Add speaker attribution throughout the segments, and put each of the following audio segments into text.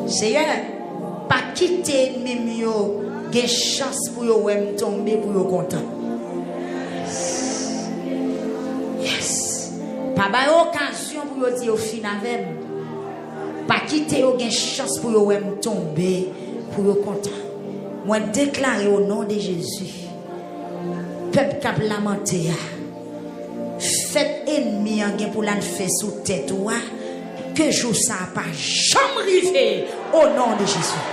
Speaker 1: Seigneur, pas quitter même yo, gen chance pour yo me tomber pour yo content. Yes. Pas ba occasion pour yo dire au fin avec. Pas quitter yo gen chance pour yo me tomber pour yo content. Moi déclarer au nom de Jésus. Peuple cap lamenté. Faites ennemi en gen pour la faire sous tête ou que jour ça pas jamais arrivé au nom de Jésus.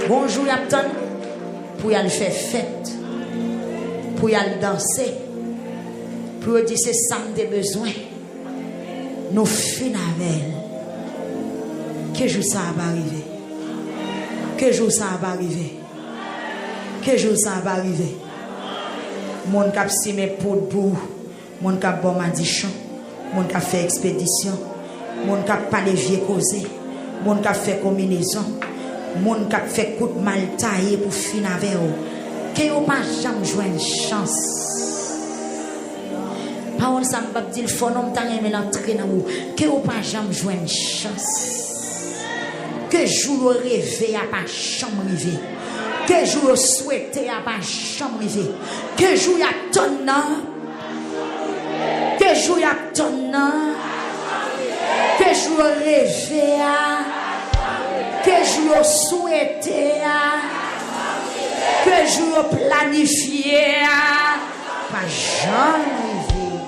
Speaker 1: Bonjour Yapton pour y aller faire fête, pour y aller danser, pour dire c'est ça que besoin. Nous finissons avec. Que jour ça va arriver? Que jour ça va arriver? Que jour ça va arriver? Mon cap si mes poudres pour mon cap bon madichon, mon cap fait expédition, mon cap pas les vieux causer, mon cap fait combinaison, mon cap fait coup de mal taillé pour finir avec eux. Que vous pas jamais jouer une chance. Parole ça me dit le faut non t'en aimer l'entrer dans vous. Que vous pas jamais jouer une chance. Que jour rêver à pas jamais arriver. Que jour souhaiter à pas jamais arriver. Que jour y a tonnant. Que jour y a tonnant. Que jour rêver à. Que jour souhaiter à. Que jour planifier à. Pas jamais arriver.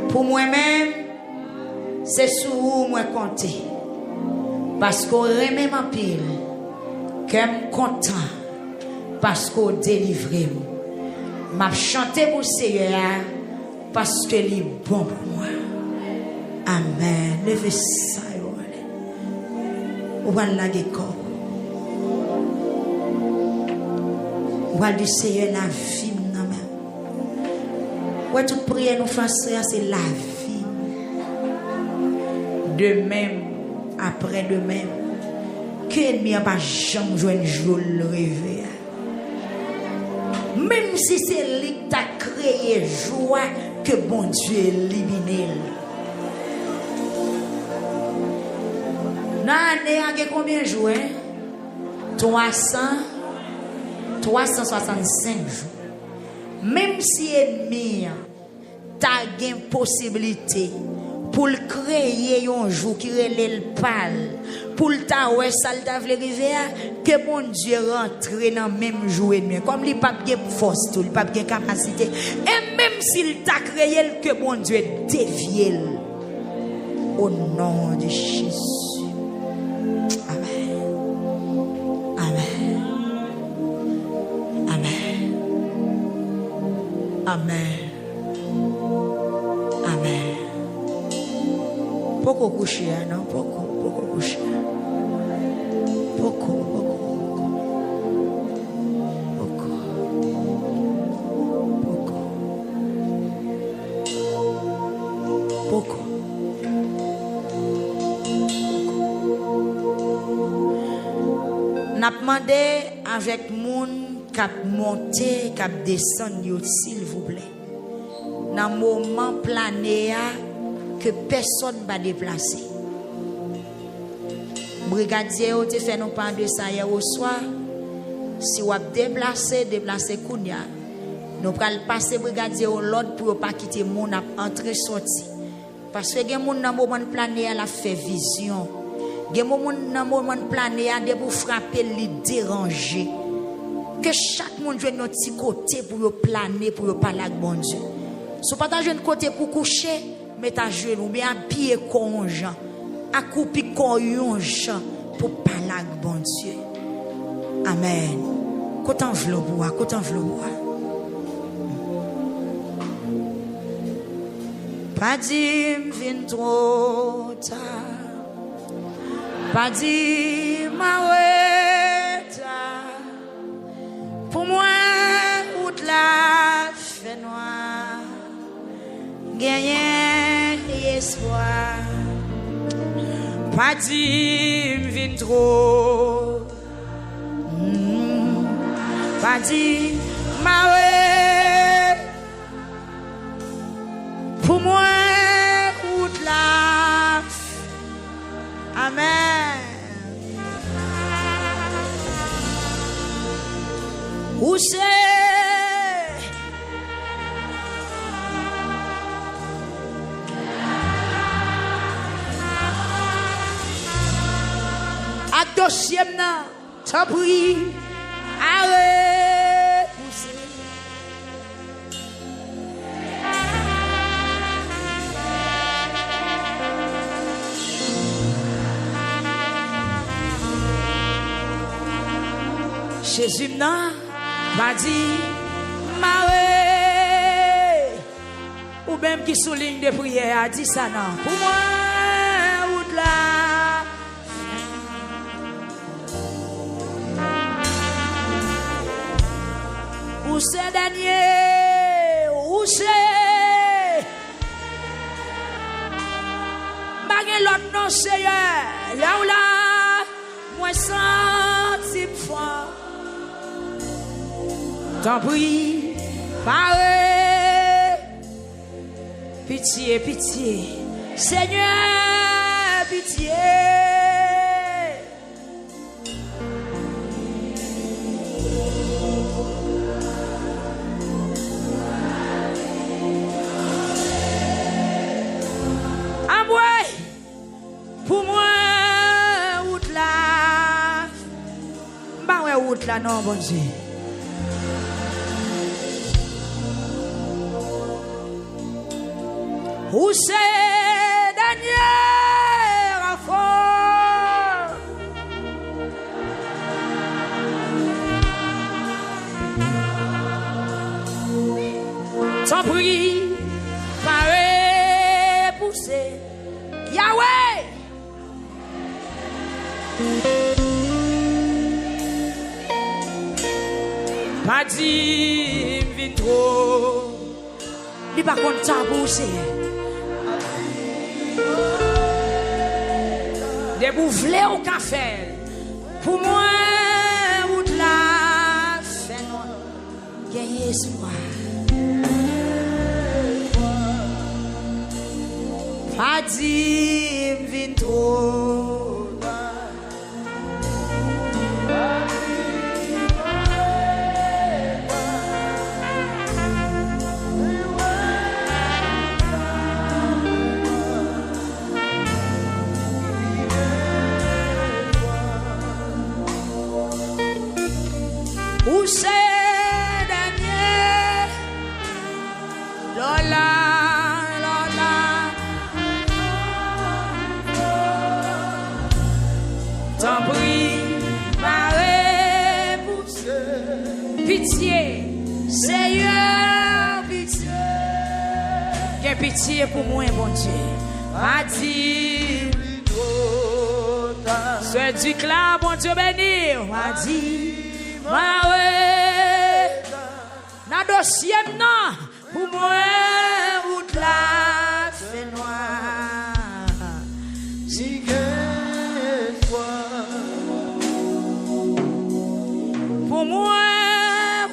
Speaker 1: Pour moi-même, c'est sur où moi compter. Parce qu'on remet ma pile, qu'elle content, parce qu'on délivre. M'a chanté pour Seigneur, parce que il est bon pour moi. Amen. Levez ça, ou va la corps. Ou va du Seigneur la vie, non même. Ouais, toute prière nous français, c'est la vie. De même. Après de même, que l'ennemi n'a pas jamais joué un jour le rêver. Même si c'est lui qui t'a créé joie, que bon Dieu élimine. Dans l'année, il y a combien de jours? 365 jours. Même si l'ennemi t'a une possibilité, pour le créer un jour qui relève le pâle, pour le taouer salta vle river, que bon Dieu rentre dans le même jour et demi. Comme il n'a pas de force, il n'a pas de capacité. Et même s'il t'a créé, que bon Dieu dévie. Au nom de Jésus. Amen. Amen. Amen. Amen. Amen. Poco coucher, non? Poco coucher. Poco. N'a demandé avec moun cap monter, cap descendre, s'il vous plaît. Dans moment plané que personne va déplacer. Brigadier ou te fait nous pas de ça hier au soir. Si vous déplacer kounya, nous pral passer brigadier ou l'autre pour pas quitter moun entrer sorti. Parce que gen moun dans moment plané la fait vision. Gen moun dans moment plané de pour frapper li déranger. Que chaque monde joue notre petit côté pour planer pour parler avec bon Dieu. Si pas ta jeune côté pour coucher, mais ta genou, mais à pied conjoint, à couper conjoint pour parler avec bon Dieu. Amen. Qu'autant je le bois, qu'autant je le bois. Pas dire vin trop tard, pas dire ma retard. Pour moi, route la fait noir, gagner espoir. Pas dire vin trop, pas dire ma c'est à deuxième nan, t'as pris, arrête, pousser. Jésus nan, va dire, maré, ou même qui souligne de prière, a dit ça non, pour moi, ou de là. Où c'est Daniel? Où c'est? Bagay l'autre non Seigneur. Là ou là, moi senti foi. T'en prie, paré. Pitié, pitié. Seigneur, pitié. Pour moi, route là, bah ouais, route là, non, bon Dieu. Où c'est Daniel Raffort? T'en prie, paré, poussé, Yahweh. Pas dit, vite trop. Ni pas contre ta bouche. Des boufflés au café. Pour moi, ou de la fait noir. Gagne espoir. Pas dit, vite trop. Où c'est Daniel? Lola, Lola. T'en prie, marée, poussé. Pitié, Seigneur, pitié. Quelle pitié pour moi, bon Dieu. A dit, c'est du clair, bon Dieu béni. A dit, ouais, na dossier non, pour moi, route là, fait noir. Si pour moi,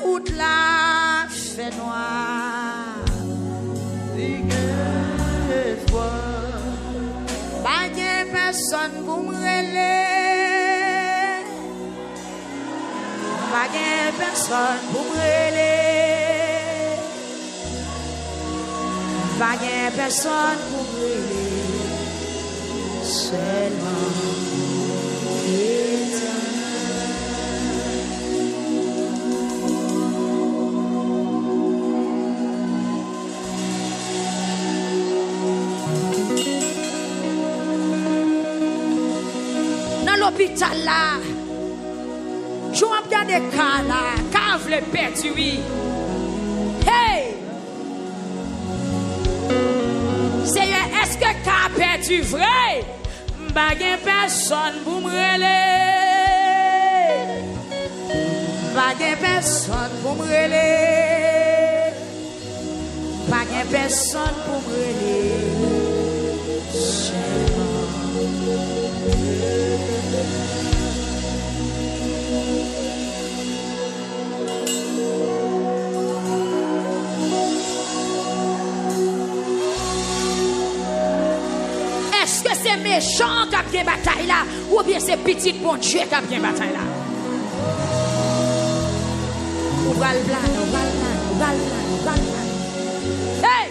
Speaker 1: route là, fait noir. Pas de personne pour me relayer. Pas de personne pour me relayer. Pas de personne pour me relayer. Seulement dans l'hôpital là. Je regarde des cas là, cave les perdu, oui. Hey! Seigneur, est-ce que cas perdu vrai? Pas de personne pour me relayer. Pas de personne pour me relayer. Pas de personne pour me relayer. Est-ce que c'est méchant qui a bien bataille là ou bien c'est petit bon Dieu qui a bien bataille là? Ou pral plan, hey!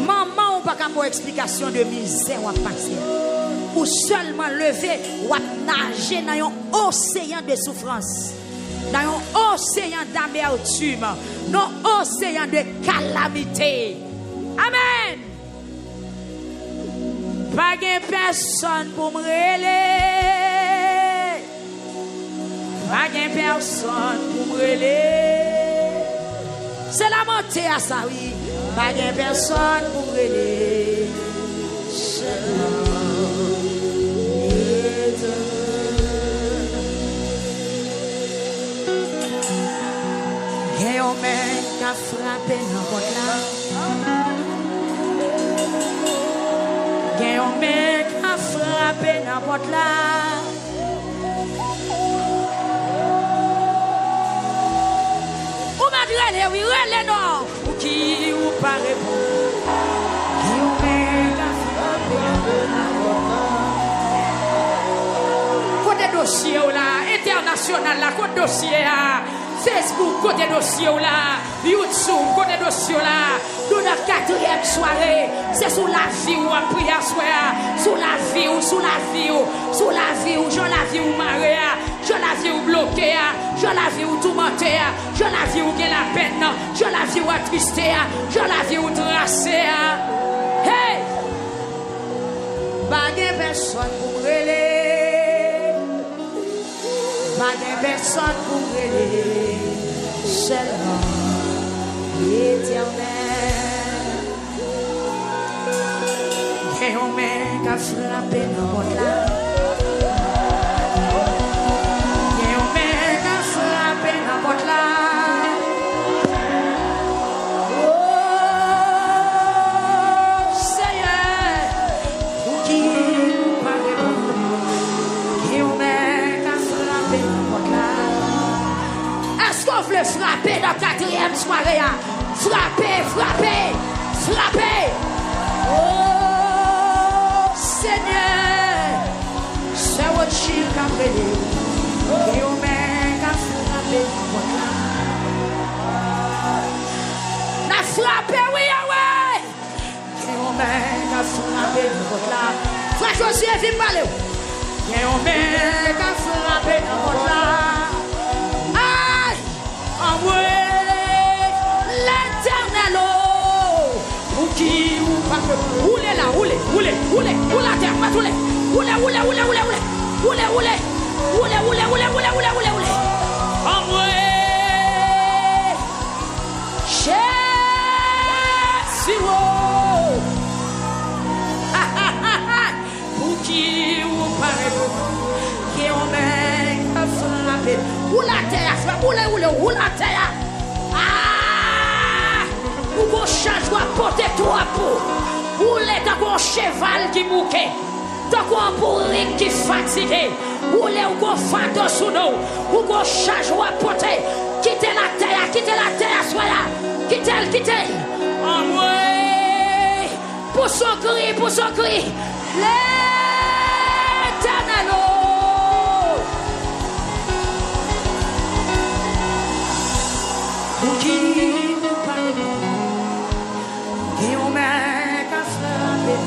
Speaker 1: Maman, ou pas qu'à mon explication de misère ou à passer. Ou seulement lever ou à nager dans un océan de souffrance. Dans un océan d'amertume. Dans un océan de calamité. Amen. Pas de personne pour me relayer. Pas de personne pour me relayer. C'est la montée à ça, oui. Pas de personne pour me relayer. Et on met qu'à frapper n'importe là. Et on met qu'à frapper n'importe là. Ou malgré oui, relais non. Ou qui ou pas répondre. Et on met qu'à frapper n'importe là. Côté dossier là, international là, côté dossier là. Facebook, côté dossier là, YouTube, côté dossier là, nous la 4e soirée, c'est sous la vie ou à prier à soir, sous la vie ou, sous la vie ou, sous la vie ou, je la vie ou marée, je la vie ou bloquée, je la vie ou tourmentée, je la vie ou gain la peine, je la vie ou attristé, je la vie ou tracée. Hey! Pas de personne pour relayer, pas de personne pour relayer. Seulement l'Éternel. Et on met qu'à frapper n'importe là. Et on met qu'à frapper n'importe là. Oh Seigneur, pour qui nous parlons. Et on met qu'à frapper n'importe là. Est-ce qu'on veut frapper dans la 4e soirée? Frapper, frapper, frapper. Oh Seigneur, c'est votre chien qui a brûlé. Et on met qu'à frapper. La frapper, oui, oui. Et on met qu'à frapper. Frère Josué, viens parler. Et on met qu'à frapper. L'Éternel, pour qui ou pas que roulez là, roulez la terre, pas roulez, pour qui ou pas qui on met à frapper, roule la terre, roule la terre. Ou qu'on change doit porter trois pour. Ou les d'un cheval qui mouque. Tant qu'on pourri qui fatigué. Ou les ou qu'on fante sous nous. Ou qu'on change doit porter. Quittez la terre, soyez. Quittez. En moi. Pour son cri. L'Éternel. Pour qui nous parlons. Et on met qu'à frapper.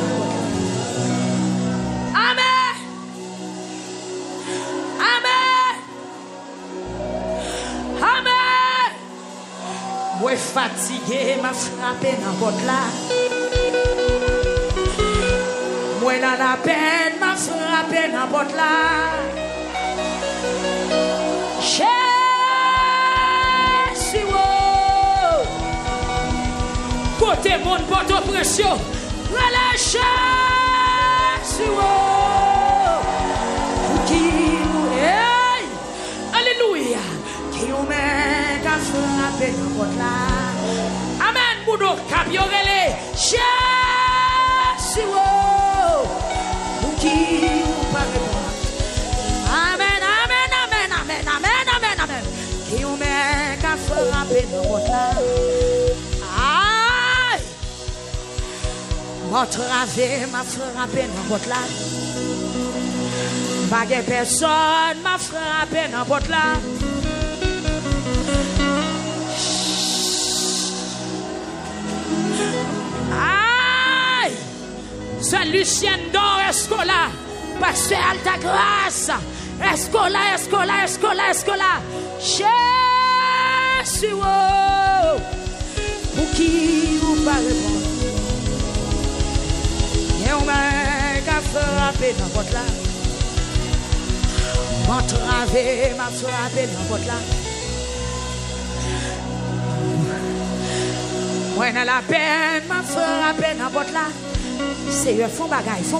Speaker 1: Amen. Moi fatigué, m'a frappé dans votre là. Moi dans la peine, m'a frappé dans votre là. Côté mon porte pression, relâche sur qui hey alléluia qui on met à frapper dans votre là. Amen Mouno cabiorele sur qui vous parlez. Amen qui on met à frapper dans votre là. M'a frappé dans votre là. Pas de personne m'a frappé dans votre là. Aïe! C'est Lucien Dor Escola. Pasteur Alta Grâce. Escola. Jésus. Pour qui vous parlez? Et on m'a frappé dans votre là. M'a frappé dans votre là. Moi, dans la peine, m'a frappé dans votre là. C'est eux, font bagaille. Il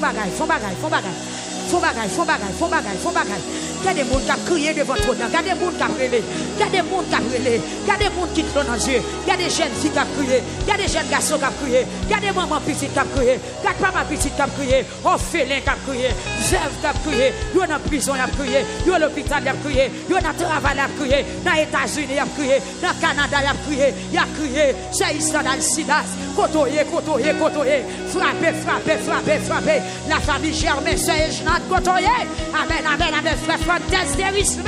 Speaker 1: y a des gens qui ont crié devant toi. Il y a des gens qui ont brûlé. Il y a des gens qui ont brûlé. Il y a des gens qui sont dans les yeux. Il y a des jeunes filles qui ont crié. Il y a des jeunes garçons qui ont crié. Il y a des mamans petites qui ont crié. Il y a des mamans petites qui ont crié. Orphelins qui ont crié. Veuves qui ont crié. Il y a dans la prison qui ont crié. Il y a à l'hôpital qui ont crié. Il y a dans le travail qui ont crié. Dans les États-Unis qui ont crié. Dans le Canada qui ont crié. Il a crié. C'est Islam al-Sidas. Kotoye. Frappez. La famille Germain, c'est Ejnat Kotoye. Amen. Frère Frantes Derisme.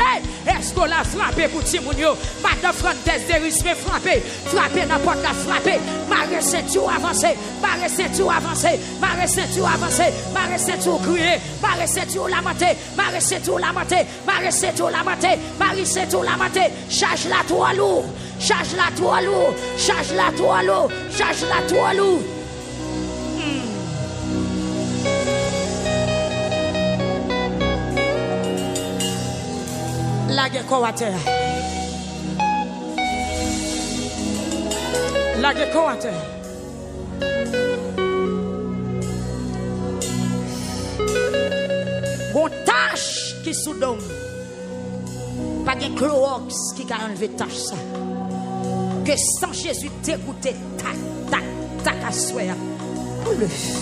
Speaker 1: Est-ce qu'on l'a frappé pour Timounio? Madame Frantes Derisme, frappé n'importe la frappé. Marre Saint-Tour avancé. Marre Saint-Tour crié. Marre Saint-Tour la maté. Charge la toi lourd. La guerre coate. Bon tâche qui sous d'homme. Pas de Clorox qui a enlevé tâche ça. Que sans Jésus dégoûté, tac à souhait. Pour le faire.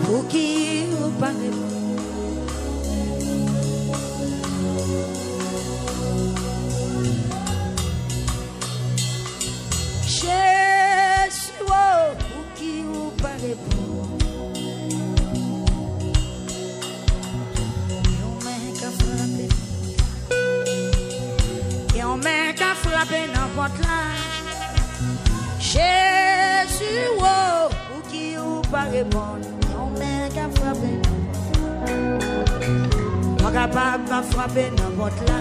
Speaker 1: Pour qui vous parlez? Jésus, pour qui vous parlez? Et on met qu'à frapper n'importe là. Jésus, pour qui vous parlez? Pas capable de frapper n'importe là.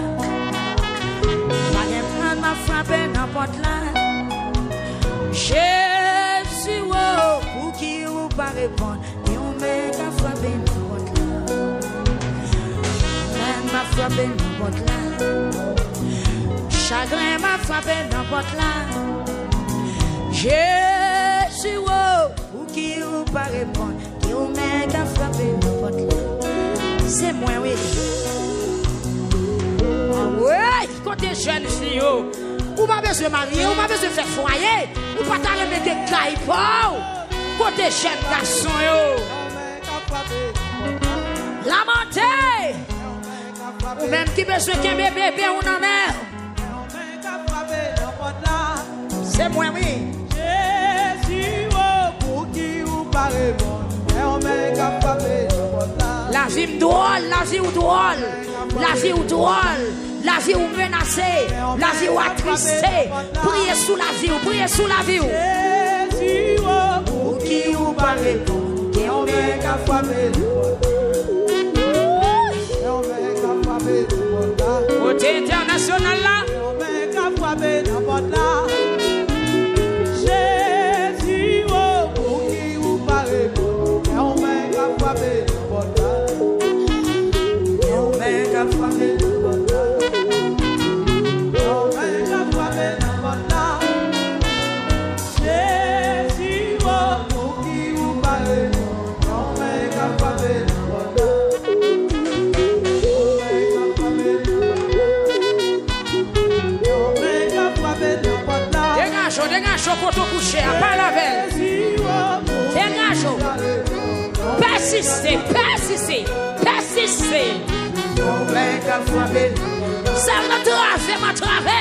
Speaker 1: Pas capable de frapper n'importe là. Jésus, pour qui vous pas répondre. Et on met qu'à frapper n'importe là. Même m'a frappé n'importe là. Chagrin m'a frappé n'importe là. Jésus, pour qui vous pas répondre. Et on met qu'à frapper n'importe là. C'est moi, oui. Oui, côté jeune fille, ou pas besoin de marier, ou pas besoin de faire foyer, ou pas t'arrêter de mettre caille pour. Côté jeune garçon, lamenté. Ou même qui besoin qu'un bébé ou non mère. C'est moi, oui.
Speaker 2: Jésus, pour qui vous parlez bon.
Speaker 1: La vie drôle, la vie drôle, la vie drôle, la vie menacée, la vie attristé. Priez sous la vie, priez sous la vie.
Speaker 2: Jésus, pour qui vous parlez, qui on met qu'à frapper.
Speaker 1: Côté international là,
Speaker 2: on met qu'à frapper n'importe là. Jésus, pour qui vous parlez.
Speaker 1: Dégage pour te coucher, pas la veille. Dégage. Persistez. Ça m'a travé.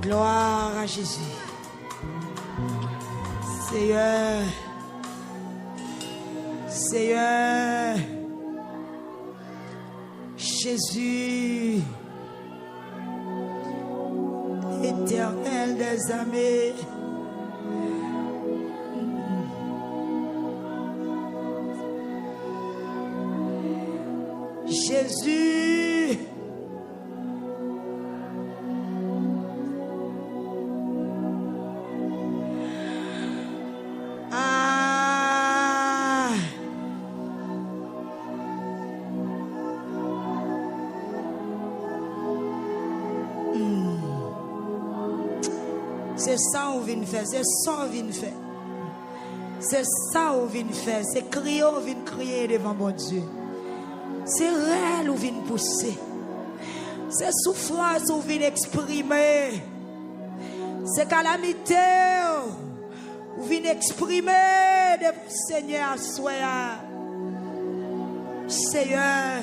Speaker 1: Gloire à Jésus. Seigneur. Seigneur. Jésus. Éternel des armées. Jésus. Ah. C'est ça qu'on vient faire, c'est ça qu'on vient faire. C'est ça qu'on vient faire, c'est crier, on vient crier devant mon Dieu. C'est réel où vient pousser. C'est souffrance où vient exprimer. C'est calamité où vient exprimer devant le Seigneur. Seigneur,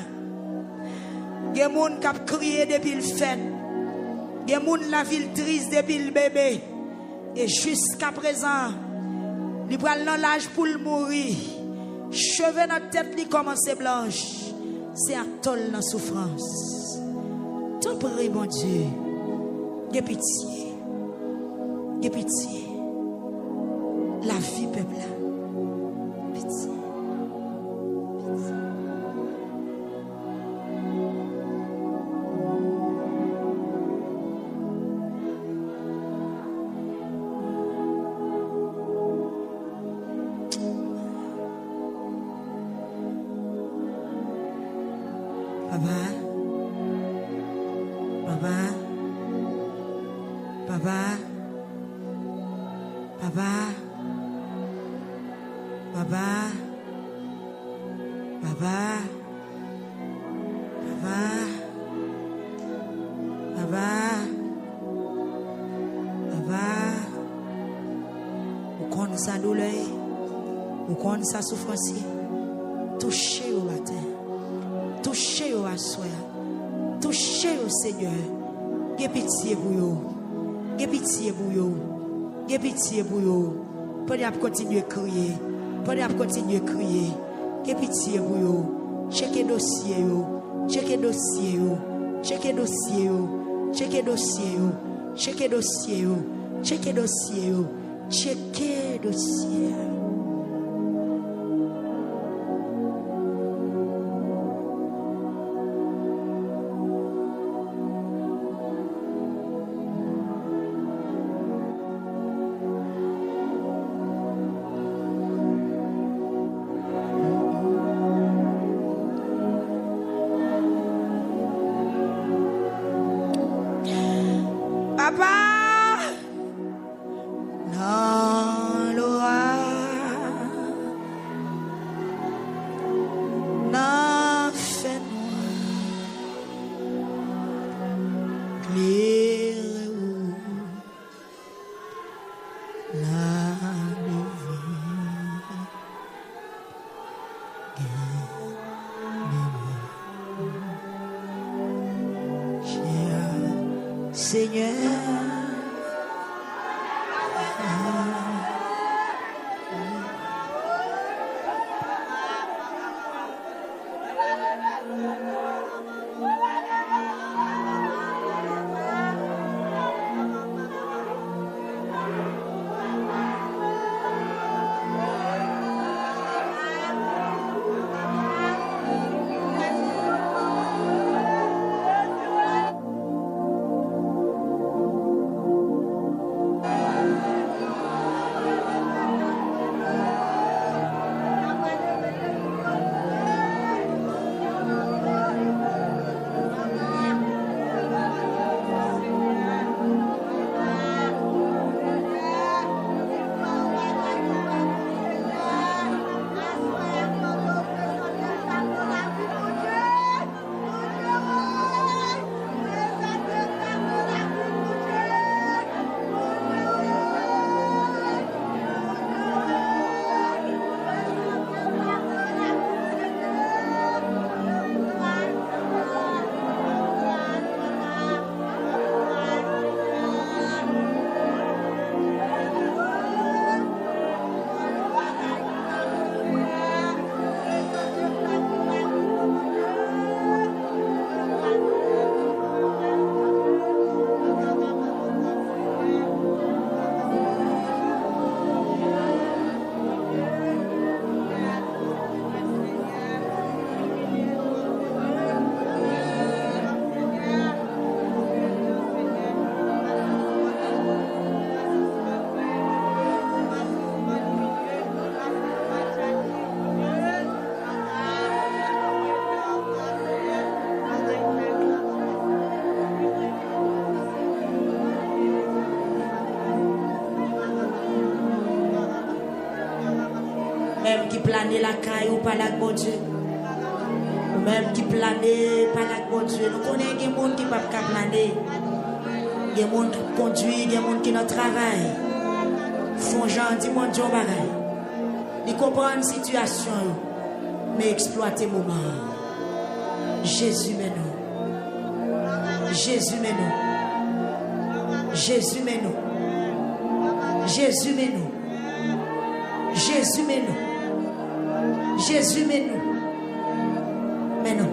Speaker 1: il y a des gens qui ont crié depuis le fait. Il y a des gens la ville triste depuis le bébé. Et jusqu'à présent, ils prennent l'âge pour le mourir. Cheveux dans la tête, ils commencent blanche. C'est un toll dans la souffrance. T'en prie, mon Dieu. Aie pitié. Aie pitié. La vie, peuple. Pitié. Sa douleur, ou qu'on sa souffrance, touchez au matin, touchez au soir, touchez au Seigneur. Aie pitié pour vous, aie pitié pour vous, aie pitié pour vous. Prenez à continuer à crier, prenez à continuer à crier. Aie pitié pour vous. Checkez dossier, checkez dossier, checkez dossier, checkez dossier, checkez dossier, checkez dossier. Checker le ciel. Papa. Seigneur, qui planait la caille ou pas la bon Dieu. Ou même qui planait pas la bon Dieu. Nous connaissons des gens qui ne peuvent pas planer. Des gens qui conduisent, des gens qui ne travaillent. Font gens, dis mon Dieu, bagaille. Ils comprennent la situation, mais exploiter le moment. Jésus, mais nous. Jésus, mais nous. Jésus, mais nous. Jésus, mais nous. Jésus, mais nous. Jésus, mais nous. Mais nous.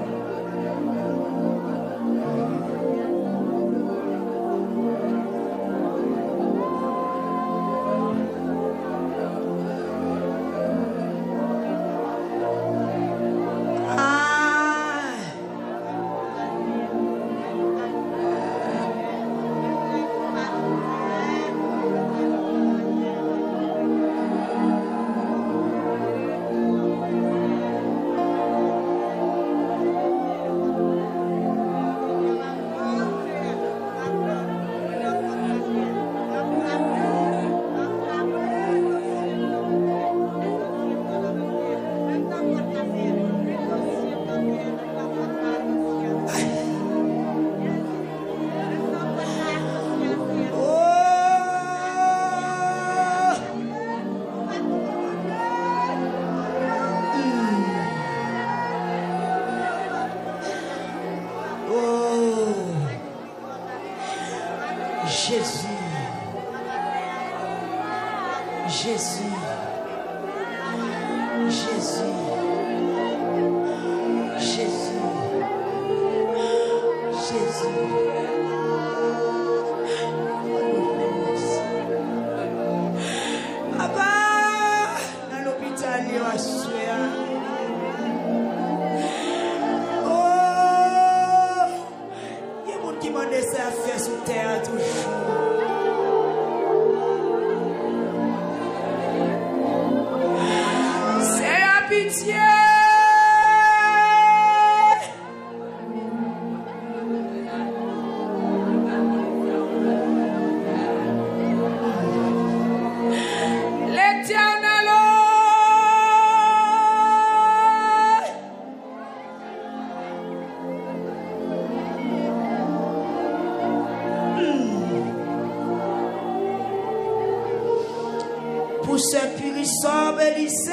Speaker 1: Pour ce purissant bénissez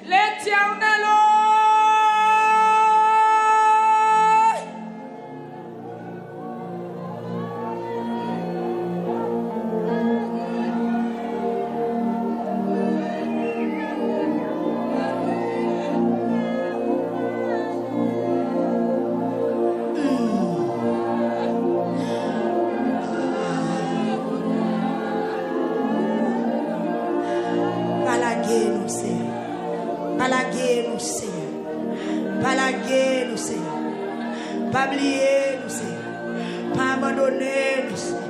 Speaker 1: l'Éternel. Pas oublier nous, Seigneur. Pas abandonner nous, Seigneur.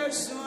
Speaker 2: besoin.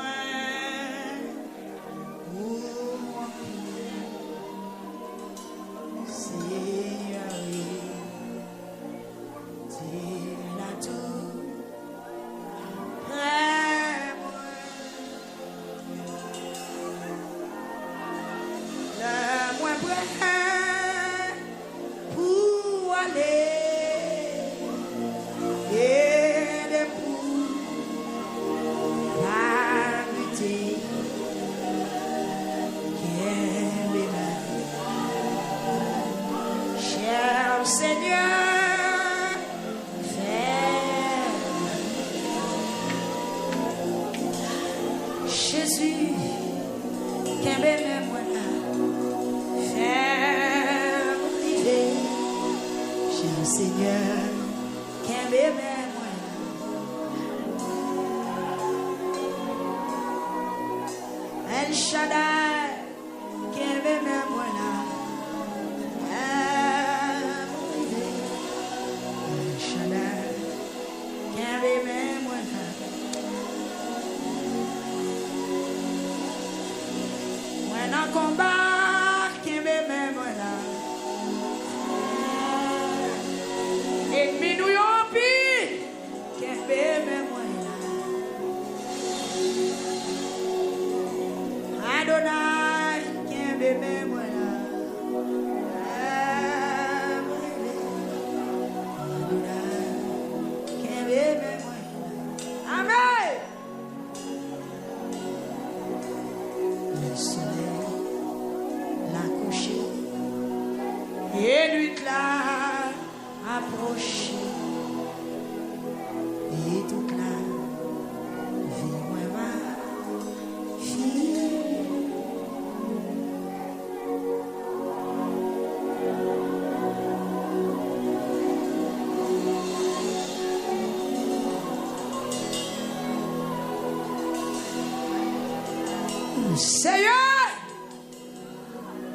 Speaker 2: Seigneur,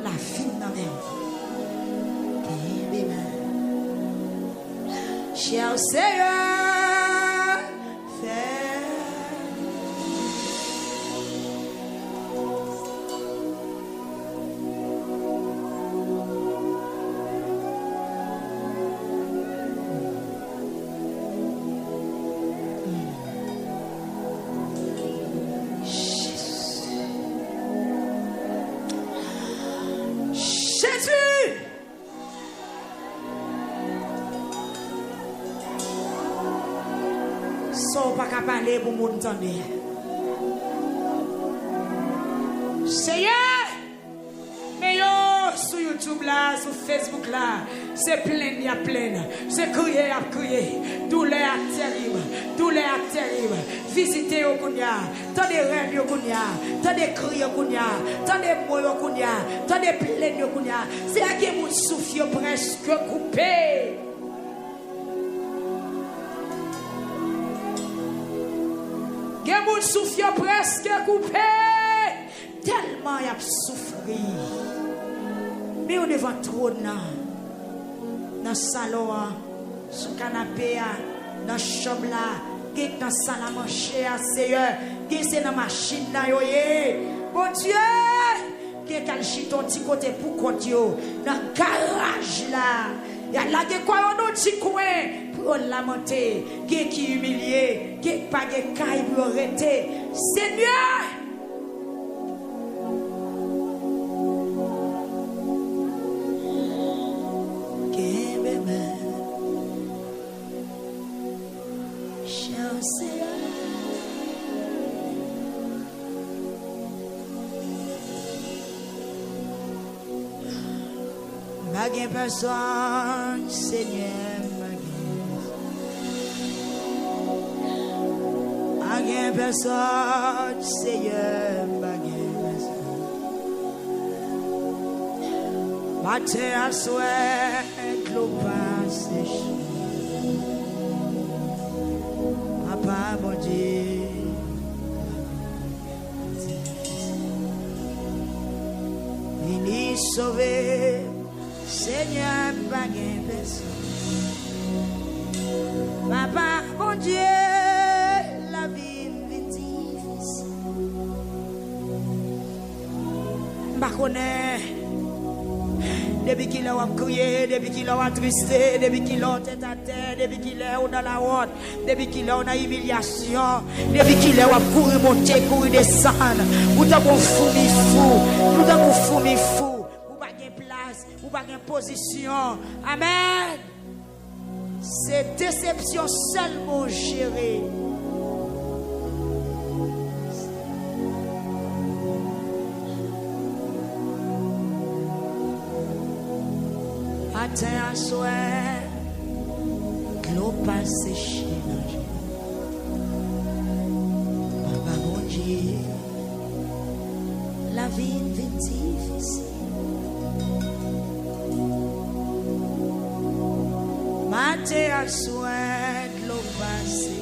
Speaker 2: la fin de même. Cher Seigneur, fais. Pas qu'à parler pour mon entendre. Seigneur, mais yo sur YouTube là, sur Facebook là, c'est plein, y a plein. C'est crier à crier. Douleur terrible, douleur terrible. Visitez au Kounia, tant des rêves au Kounia, tant des cris au Kounia, tant des mots au Kounia, tant des plaintes au Kounia. C'est à qui mon souffle presque coupé. Mon souffle presque coupé, tellement il a souffert. Mais on devant trône, dans le salon, sur le canapé, dans la chambre, dans la salle à manger, Seigneur, c'est dans la machine. Bon Dieu, qui est ton petit côté pour côté, dans le garage là. Il y a là quoi on a petit coin pour lamenter, qui humilié, qui pas de caille pour arrêter. Seigneur, qui m'aime, cher Seigneur. Pas personne, Seigneur, pas personne, Seigneur, matin à soir, l'eau passe, Papa, mon Dieu, vini sauver. Seigneur, pas de personne. Papa, mon Dieu, la vie est difficile. pas connaît. Depuis qu'il a crié, depuis qu'il a attristé, depuis qu'il a tête à terre, depuis qu'il est dans la honte, depuis qu'il est dans l'humiliation, depuis qu'il a couru monter, couru descendre, ou t'as mon fou, ou t'as mon fou, ou pas de place, ou pas de position. Amen. C'est déception seulement gérée. Matin à soir, l'eau passe séchée dans le jour. Papa bon Dieu, la vie est difficile. Matin à soir, l'eau passe séchée.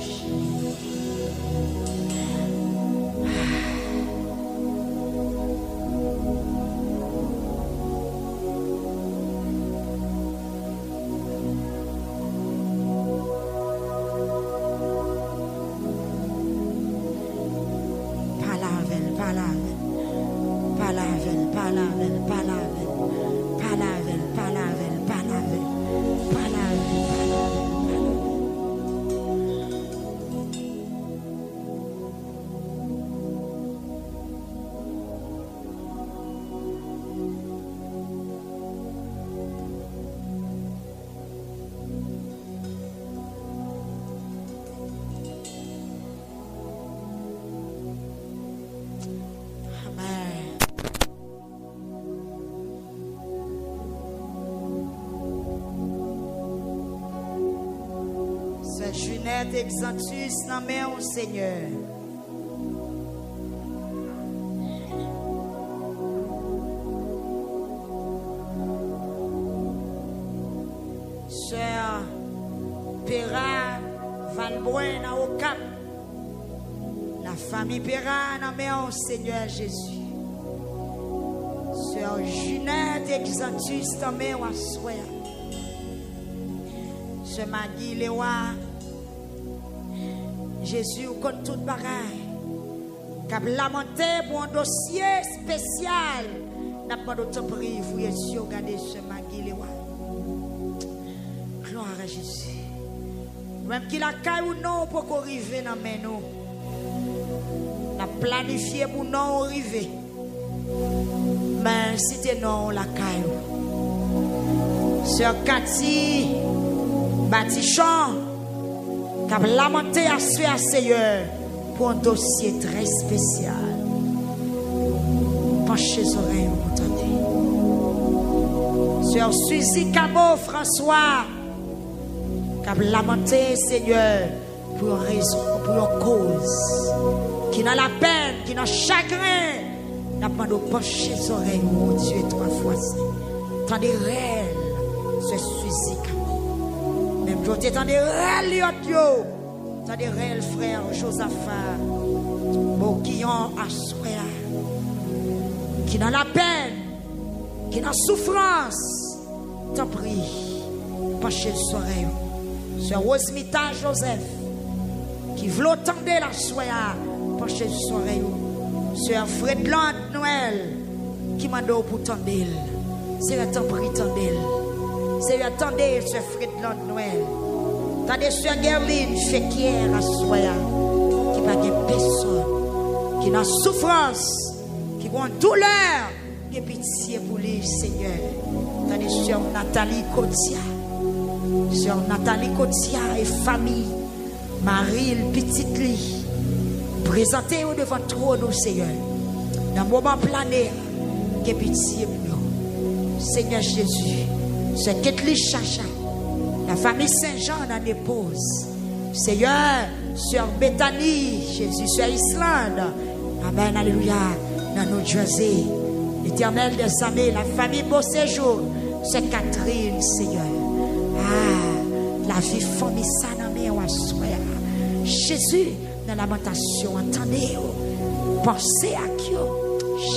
Speaker 2: Junette Exantus, nommé au Seigneur. Sœur Péra Valboin au Cap. La famille Péra, nommé au Seigneur Jésus. Sœur Junette Exantus, nommé au Assoya. Sœur Magui Lewa. Jésus compte toute bagaille. Cap lamenté pour un dossier spécial. N'a pas de temps pour vous Jésus regarder ce Maguilewa. Gloire à Jésus. Même qu'il a caille ou non pour qu'on arrive dans mes nous. N'a planifié pour non arriver. Mais si t'es non la caille. Sœur Cathy Batichon. Cap lamenté à ce Seigneur pour un dossier très spécial. Penchez les oreilles pour entendre. Sœur Suzy Cabo François, cap lamenté Seigneur pour une raison, pour une cause, qui n'a la peine, qui n'a chagrin, n'a pas de pencher les oreilles, mon Dieu, 3 fois saint. Tendez réel, ce Suzy Cabo. Même quand tu es dans des réels, dans des réels frères, Josaphat, qui ont assuré, qui dans la peine, qui dans la souffrance, t'en prie, penchez le soleil. Sœur Rosmita Joseph, qui veut entendre la soya, penchez le soleil. Sœur Fredland Noël, qui m'a donné pour tendre. C'est le temps pris tendre. C'est attendez, ce Fredland Noël. Attendez, ce Gerline, Féquière, à Soya, qui n'a pas personne, qui n'a souffrance, qui a une douleur, qui a pitié pour lui, Seigneur. Attendez, sœur Nathalie Kotia, sœur Nathalie Kotia et famille, Marie, petite lit, présentez-vous devant trop nous, Seigneur. Dans le moment plané, qui a pitié pour nous. Seigneur Jésus. C'est Ketli Chacha, la famille Saint-Jean la dépose. Seigneur, sur Bethany, Jésus, sur Islande. Amen, alléluia. Dans New Jersey, l'Éternel des armées, la famille Beau Séjour, c'est Catherine, Seigneur. Ah, la vie famille Sanamé ou Assoya. Jésus, dans la lamentation, entendez, pensez à qui?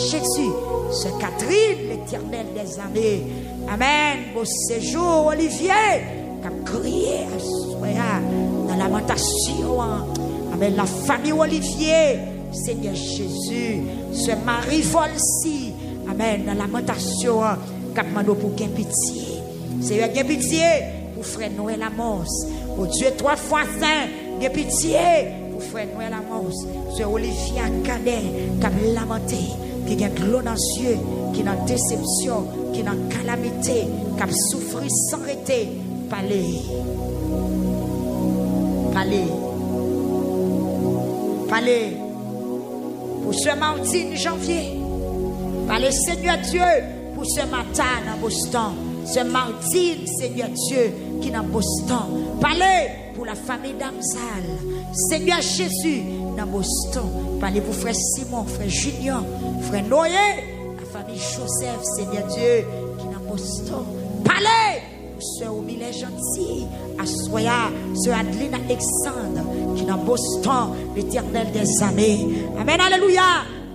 Speaker 2: Jésus, c'est Catherine, l'Éternel des armées. Amen. Beau séjour, Olivier, qui a crié à Soya dans la lamentation. Amen. La famille Olivier, Seigneur Jésus, ce Marie Volsi, Amen. Dans la lamentation, cap mando pour gain pitié. Seigneur, gain pitié pour frère Noël Amos. Oh Dieu, 3 fois saint, gain pitié pour frère Noël Amos. Sœur Olivia Cadet, qui a lamenté, qui a de l'eau dans les yeux, qui a déception, qui a calamité, qui a souffert sans arrêter. Parlez. Parlez. Parlez. Pour ce mardi janvier. Parlez, Seigneur Dieu, pour ce matin dans Boston. Ce mardi, Seigneur Dieu, qui est dans Boston. Parlez pour la famille d'Amsal. Seigneur Jésus, dans Boston. Parlez pour frère Simon, frère Junior, frère Noé, la famille Joseph, Seigneur Dieu, qui est dans Boston. Parlez pour sœur Omile Gentil, Assoya, sœur Adeline Alexandre, qui est dans Boston, l'Éternel des armées. Amen, alléluia.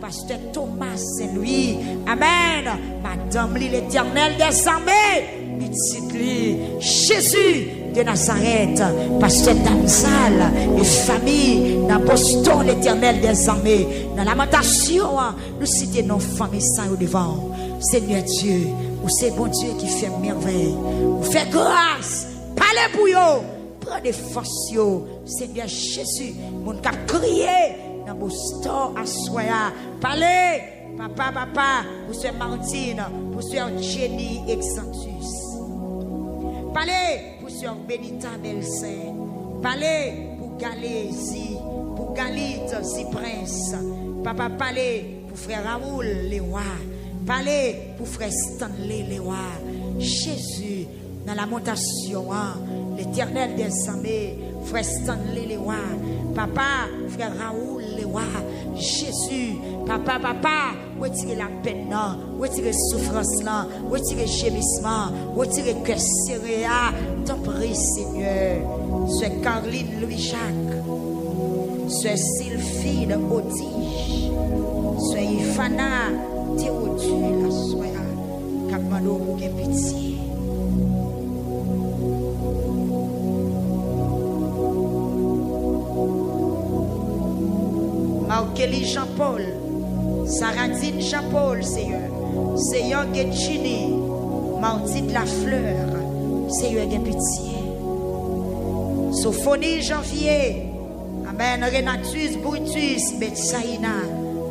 Speaker 2: Pasteur Thomas Saint-Louis. Amen. Madame l'Éternel des armées. Petite Jésus de Nazareth. Pasteur Damsal et famille dans Boston, l'Éternel des armées. Dans la lamentation, nous citons nos familles saintes au devant. Seigneur Dieu, ou c'est bon Dieu qui fait merveille. Ou fait grâce. Parlez pour vous. Prenez force. Seigneur Jésus, mon cap crier. Dans Boston, à Soya. Parlez, papa, pour ce Martine, pour ce Jenny Exantus. Parlez pour ce Benita Belsin. Parlez pour Galésie, pour Galit Prince. Papa, parlez pour frère Raoul Lewa. Parlez pour frère Stanley Lewa. Jésus, dans la montation, l'Éternel des armées, frère Stanley Lewa. Papa, frère Raoul Lewa, Jésus, papa, retirez la peine, retirez souffrance, retirez gémissement, retirez cœur serré, t'en prie Seigneur. C'est Caroline Louis-Jacques, c'est Sylphine Odige, c'est Ivana Théodule, la soya, Capmano pour pitié. Kelly Jean-Paul, Saradine Jean-Paul, Seigneur Getchini, Mardi de la Fleur, Seigneur pitié. Sophonie Janvier, Amen, Renatus Brutus, Betsaïna,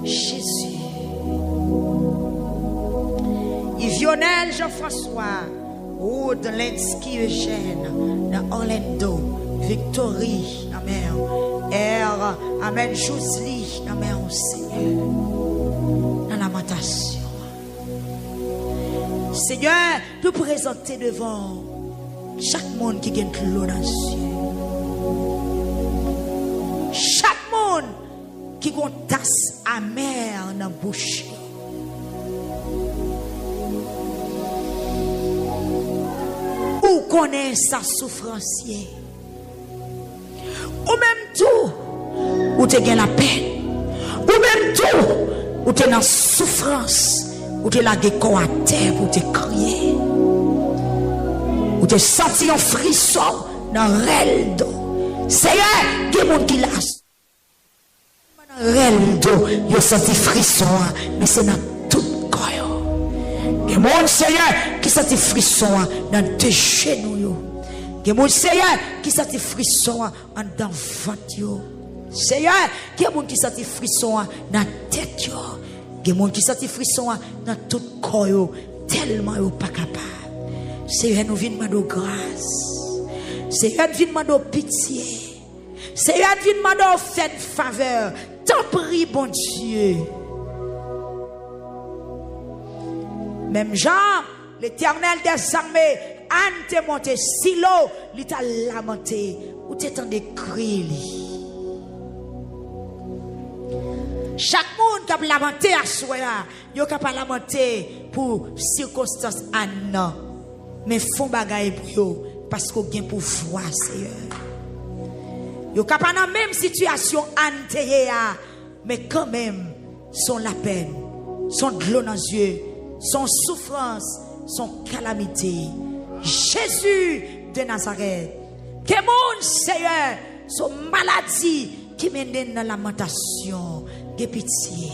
Speaker 2: Jésus. Yvionel Jean-François, Aude Lenski Eugène, dans Orlando, Victorie, Amen. Amen, Josely, Amen, au Seigneur, dans la lamentation. Seigneur, nous présenter devant chaque monde qui gagne l'eau dans les yeux. Chaque monde qui a une tasse amère dans la bouche. Ou connaît sa souffrance. Ou même tout, ou tu as la peine. Ou même tout, ou tu es dans souffrance. Ou tu es là à terre pour te crier. Ou tu senti un frisson dans le dos. Seigneur, il y a des gens qui lâchent. Dans le dos, il y a senti frisson, mais c'est dans tout le corps. Il y a des gens, Seigneur, qui senti frisson dans tes genoux. Il y a des gens, Seigneur, qui senti frisson en dans ventre. Seigneur, il y a des gens qui senti frisson dans la tête. Il y a des gens qui senti frisson dans tout le corps. Tellement ils ne sont pas capables. Seigneur, nous venons de grâce. Seigneur, nous venons de pitié. Seigneur, nous venons de faire faveur. T'en prie, bon Dieu. Même Jean, l'Éternel des armées, Anne t'est monté si l'eau, il t'a lamenté. Ou t'es en décrit. Chaque monde qui a lamenté à soi, il a pas lamenté pour circonstances Anne. Mais font bagaille pour eux parce qu'on a pour voir Seigneur. Yo pas dans la même situation Anne mais quand même son la peine, son de l'eau dans les yeux, son souffrance, son calamité. Jésus de Nazareth, que mon Seigneur, son maladie qui mène dans la lamentation, que pitié.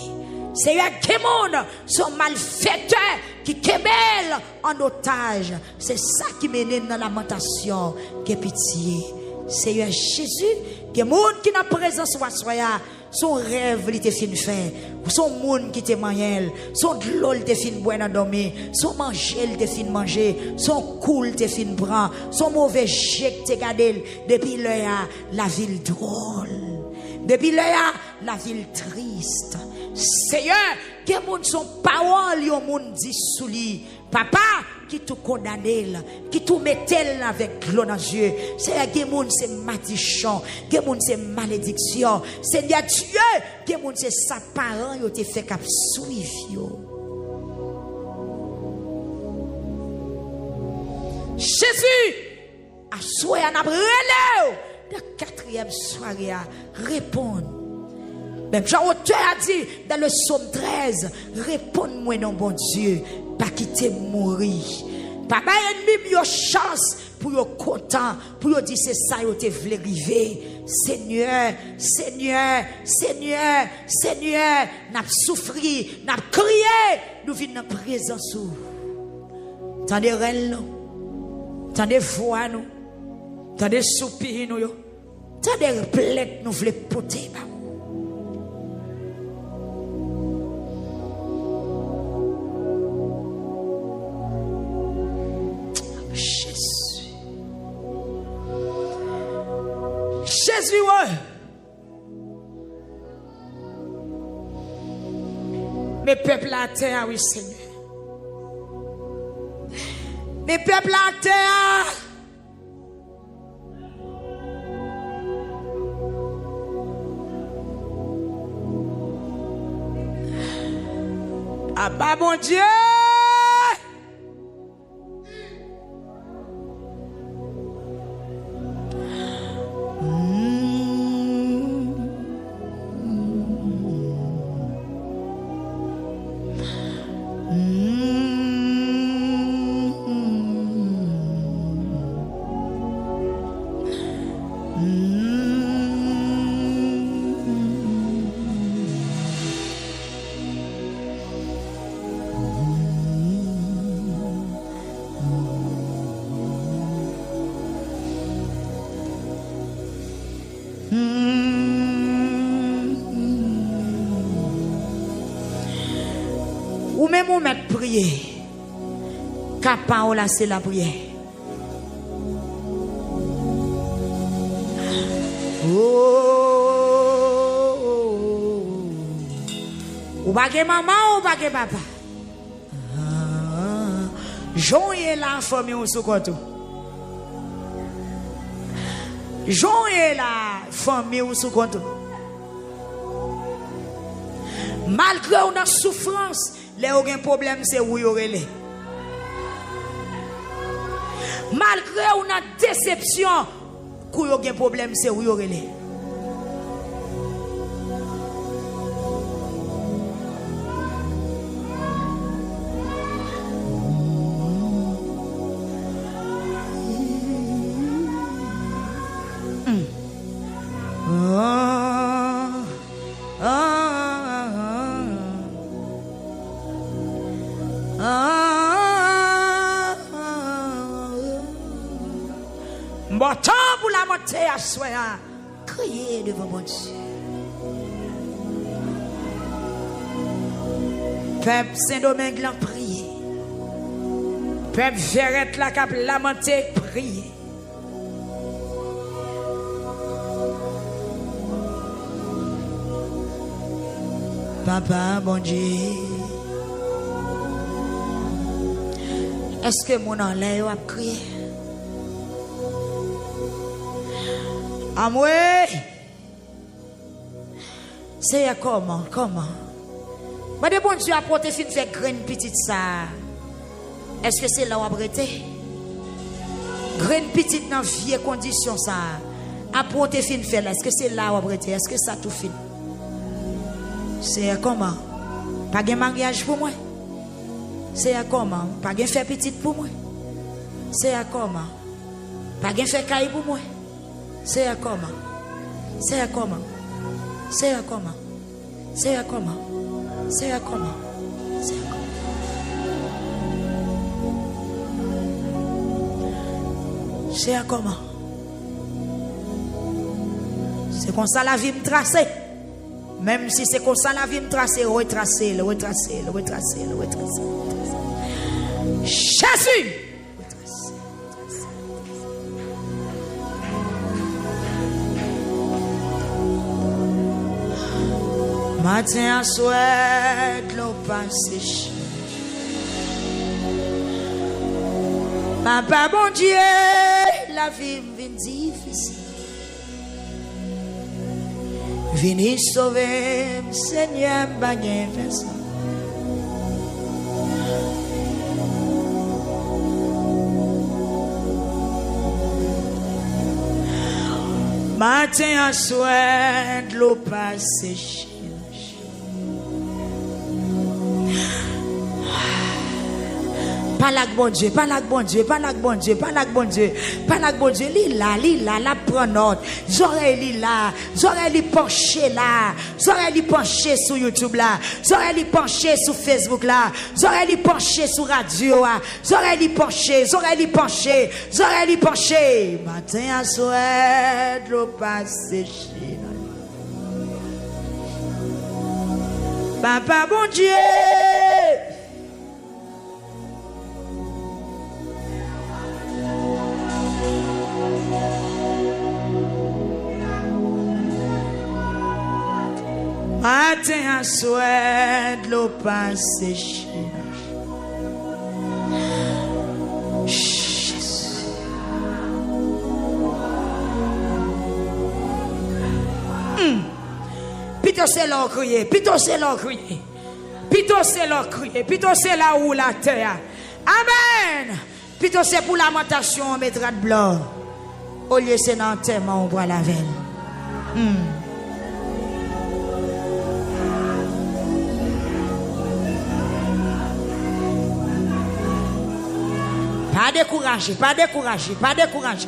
Speaker 1: Seigneur, que monde sont malfaiteurs qui kebel en otage. C'est ça qui mène dans la lamentation. Que pitié. Seigneur Jésus, que monde qui n'a présence ou soya, son rêve il te fin fait, son monde qui te maniel, son de l'eau te fin boire dans dormir, son manger il te fin manger, son cool te fin prend, son mauvais jet te garder depuis là la ville drôle. Depuis là la ville triste. Seigneur, que monde son parole yo monde dit sous lui. Papa qui tout condamné, qui tout mettait avec l'eau dans les yeux. Seigneur, que monde c'est malédiction, que monde c'est malédiction. Seigneur Dieu, que monde c'est sa parent yo te fait cap suivre yo. Jésus a souhaité à relève la quatrième soirée à répondre. Même Jean-Auteur a dit dans le psaume 13, réponds-moi non bon Dieu, pas quitter mourir. Papa ennemi yo chance pour yo content, pour yo dire c'est ça yo te vle river. Seigneur, Seigneur, Seigneur, Seigneur, n'a souffri, n'a crié, nous venons dans présence ou. Tendez rel nous. Tendez voix nous. Tendez soupir nous yo. Tendez plainte nous vle porter ba. Jésus, ouais. Mes peuples à terre, oui, Seigneur. Mes peuples à terre. Ah bah, mon Dieu. Ou même on met prier. Capable là c'est la prière. Ou bague maman ou bague papa. Jean est la famille au sokoto. Jean est la famille au sokoto. Malgré on a souffrance, les aucun problème c'est où y aurait les. Malgré on a déception, où y aucun problème c'est où y aurait les. Temps pour la montée à soi, crier devant mon Dieu. Peuple Saint-Domingue l'a prié. Peuple Verrette la cap lamenté, prier. Papa, mon Dieu, est-ce que mon enlève a crié? Amoué, c'est comment? Mais de bon Dieu a porté fin fait graine petite ça. Est-ce que c'est là où a prêté? Graine petite dans vieille condition ça. A porté fin fait là. Est-ce que c'est là où a prêté? Est-ce que ça tout fin? C'est comment? Pas de mariage pour moi? C'est comment? Pas de faire petite pour moi? C'est comment? Pas de faire caille pour moi? C'est comment? C'est comment? C'est comment? C'est comment? Seigneur, comment? Seigneur, comment? C'est comme ça la vie me trace. Même si c'est comme ça la vie me trace, retracer. Jésus! Matin à soir, l'eau passe. Papa, bon Dieu, la vie me difficile. Venez sauver, Seigneur, bagay personne. Matin à soir, l'eau passe. Pas la bon Dieu, pas la bon Dieu, pas la bon Dieu, pas la bon Dieu, pas la bon Dieu, lila, la prend note. J'aurais lila, j'aurais li penché là, j'aurais li penché sur YouTube là, j'aurais li penché sur Facebook là, j'aurais li penché sur radio là, j'aurais li penché, matin à soir, l'eau passe séché. Papa bon Dieu. Matin à soir, l'eau passe séchée. Plutôt c'est là crier, plutôt c'est là crier, plutôt c'est là crier, plutôt c'est là où la terre. Amen. Plutôt c'est pour lamentation, on mettra de blanc. Au lieu c'est dans le thème, on voit la veille. Pas décourager, pas décourager, pas décourager,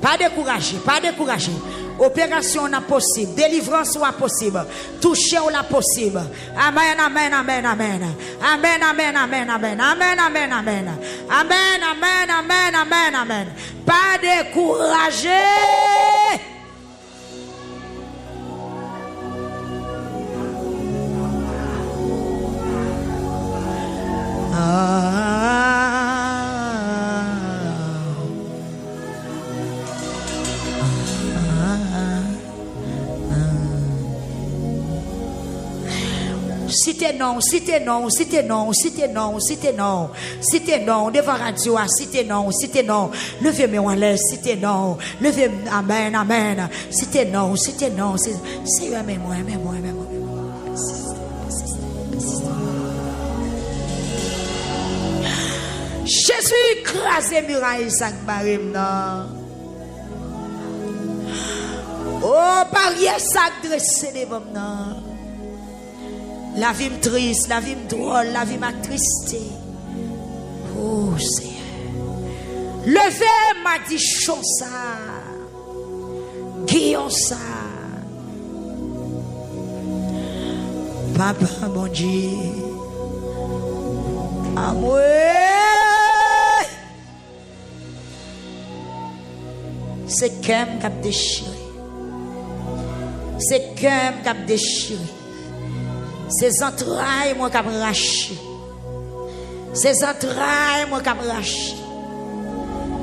Speaker 1: pas décourager, pas décourager. Opération n'est possible, délivrance soit possible, toucher ou la possible. Amen, amen, amen, amen. Amen, amen, amen, amen. Amen, amen, amen. Amen, amen, amen, amen, amen. Pas décourager. Cité non, cité non, cité non, cité non, cité non, cité non, devant radio, cité non, cité non, levez-moi en l'air, cité non, levez, amen, amen, cité non, c'est moi. Jésus écrasé muraille sac barim non. Oh, barrière sac dressé devant non. La vie me triste, la vie me drôle, la vie m'a tristé. Oh Seigneur. Levez m'a dit chon ça. Guillon ça. Papa mon Dieu. Amour. C'est qu'un cap déchiré. C'est qu'un cap déchiré. Ces entrailles, moi, qui raché. Ces entrailles, moi, qui raché.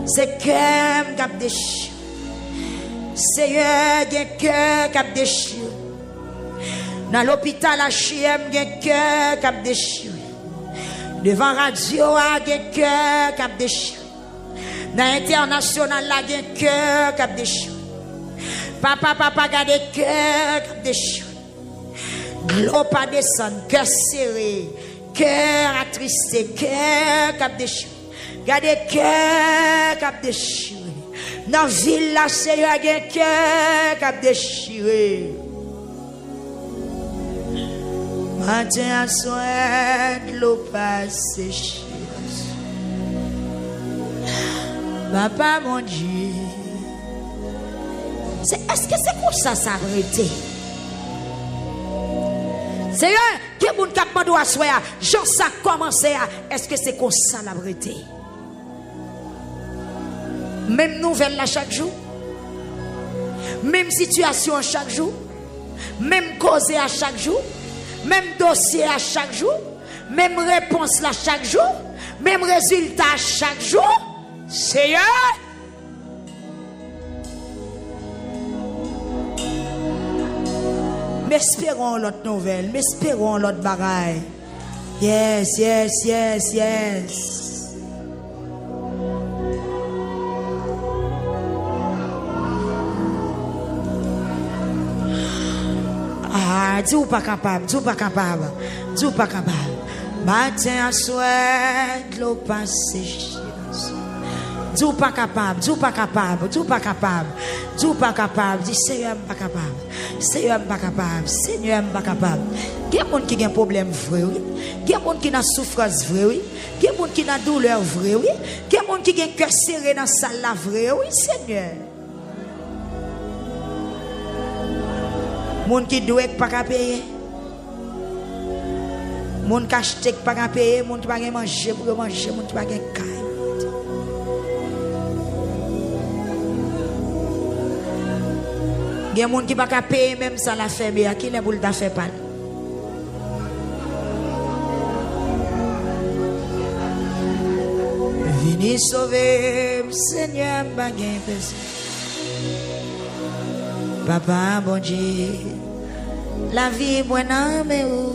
Speaker 1: C'est cœur qui a déchiré. Seigneur, il y a un cœur qui a déchiré. Dans l'hôpital HM, il y a un cœur qui a déchiré. Devant radio, il y a un cœur qui a déchiré. Dans l'international, il y a un cœur qui a déchiré. Papa, il y a un cœur qui a déchiré. L'eau pas descend, cœur serré, cœur attristé, cœur cap déchiré. Regardez cœur cap déchiré. Dans la ville là, Seigneur, il y a un cœur cap déchiré. Matin à soir, l'eau passe séchée. Papa mon Dieu, est-ce que c'est pour ça ça a été? Seigneur,
Speaker 2: Qui moun k'ap mande ou assoya, Jean ça commencé à, est-ce que c'est comme ça la vérité? Même nouvelle là chaque jour, même situation chaque jour, même cause à chaque jour, même dossier à chaque jour, même réponse là chaque jour, même résultat chaque jour. Seigneur, m'espérons l'autre nouvelle, m'espérons l'autre bagaille. Yes, yes, yes, yes. Ah, dis ou pas capable, dis ou pas capable, dis ou pas capable. Matin à soir, l'eau passe. Dis ou pas capable, dis ou pas capable, dis ou pas capable, dis ou pas capable, dis Seigneur pas capable, Seigneur pas capable, Seigneur pas capable. Il y a des gens qui ont un problème vrai, oui. Il y a des gens qui ont une souffrance vrai, oui. Il y a des gens qui ont une douleur vrai, oui. Il y a des gens qui ont un cœur serré dans la salle vrai, oui, Seigneur. Moun qui doit pas payer, moun qui achète pas payer, moun qui pas manger pour manger, moun qui pas caille. Il y a des gens qui pas payer même ça la fait bien, qui n'est pour le faire pas. Venez sauver, Seigneur, bagay personne. Papa, bon Dieu, la vie, moi, non, mais où?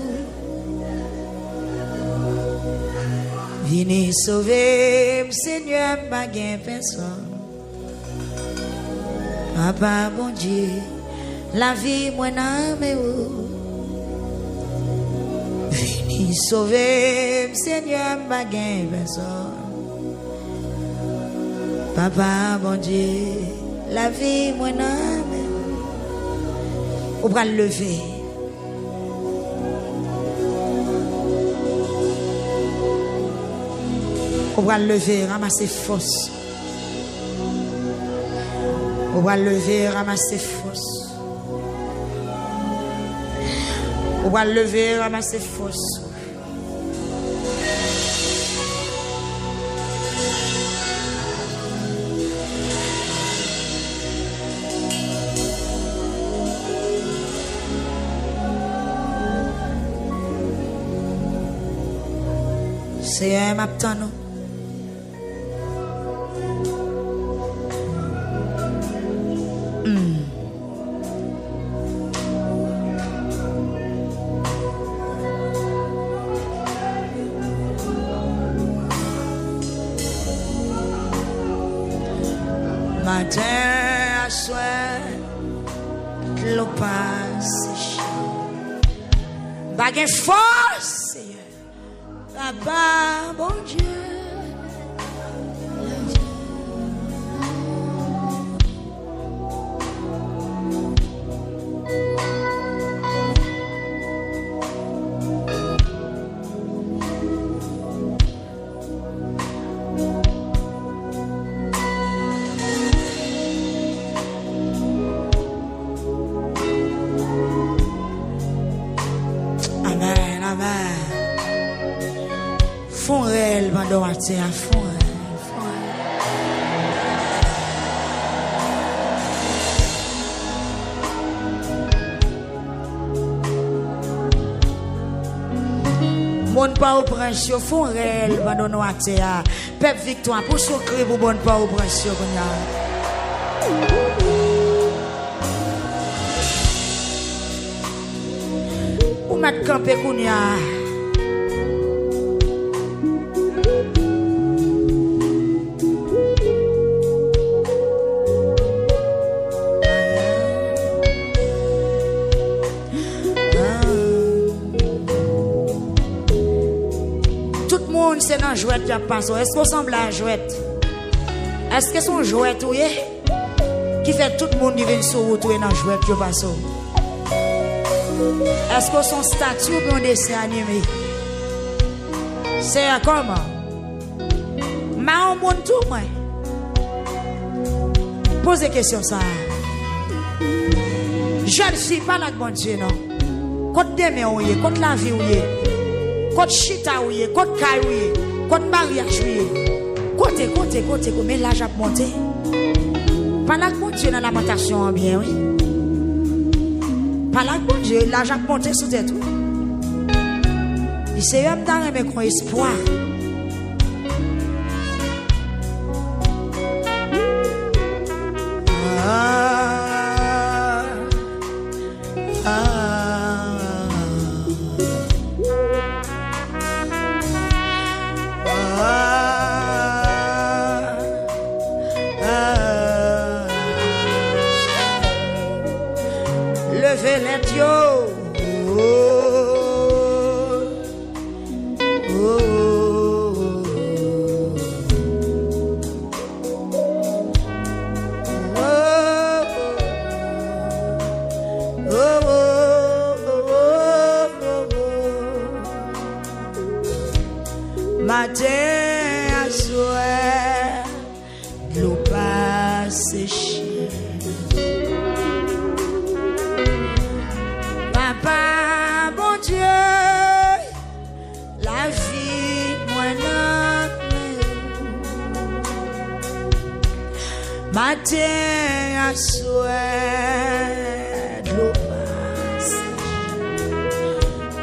Speaker 2: Venez sauver, Seigneur, bagay personne. Papa, bon Dieu, la vie, moi, non, mais où? Venez sauver, Seigneur, bagay personne. Papa, bon Dieu, la vie, moi, non, mais où? On va le lever. On va le lever, ramasser force. On va le lever, ramasser force. On va le lever, ramasser force. C'est un matin. Matin à soir, l'eau passe. Baguette force. Papa, bon Dieu. Amen, amen. Font réel, bandon à fond. Mon pas au branche, font réel, bandon à terre. Peuple victoire, pour soucrire pour bon pas au branche, ou mettre campé kounya. C'est dans jouette qui a passé. Est-ce qu'on semble à jouette? Est-ce que son jouette qui fait tout le monde qui vient sur route dans jouette qui passe? Est-ce que son statut ou un dessin animé? C'est comment? Mais on monte tout, moi. Posez question ça. Je ne suis pas là, mon Dieu, non. Côte demain ouye, côte la vie ouye. Côte chita ouye, côte caille ouye, côte mariage ouye. Côté, mais l'âge a monté. Pendant que mon Dieu dans lamentation bien, oui. Pendant que mon Dieu, l'âge a monté sous tête. Il s'est même dans un espoir.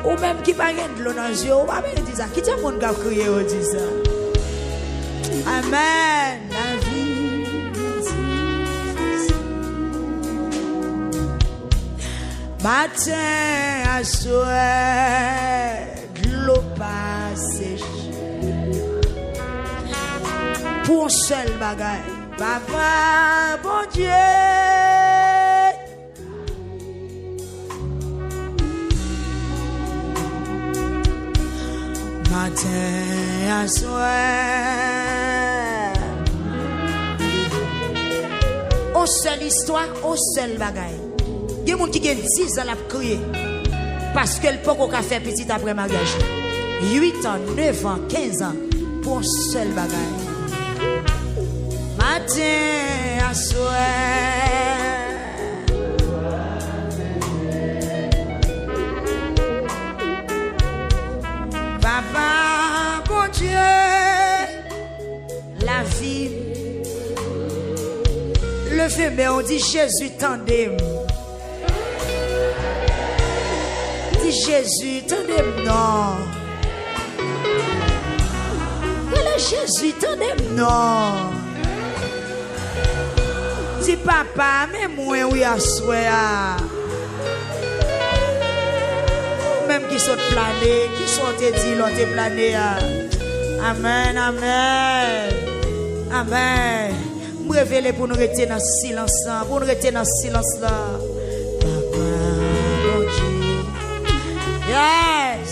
Speaker 2: Ou même qui parle de l'eau dans les yeux, ou pas dire ça. Qui t'a mon gars crier ou dit ça? Amen. La vie matin à soir, de l'eau pas séchée. Pour un seul bagage, papa, bon Dieu. Matin à soir, au seul histoire, au seul bagaille. Il y a des gens qui ont 10 ans à crier parce que le poko a fait petit après mariage. 8 ans, 9 ans, 15 ans pour un seul bagaille. Matin à soir. Papa, bon Dieu, la vie. Le fait, mais on dit Jésus tendez-moi. Dit Jésus tendez-moi, non. Le Jésus tendez-moi, non. Dit papa, mais moi, oui, à soi. Même qui sont planés, qui sont dit, l'ont plané. Amen, amen. Amen. Me révéler pour nous rester dans le silence, pour nous rester dans le silence là. Papa, mon Dieu. Yes.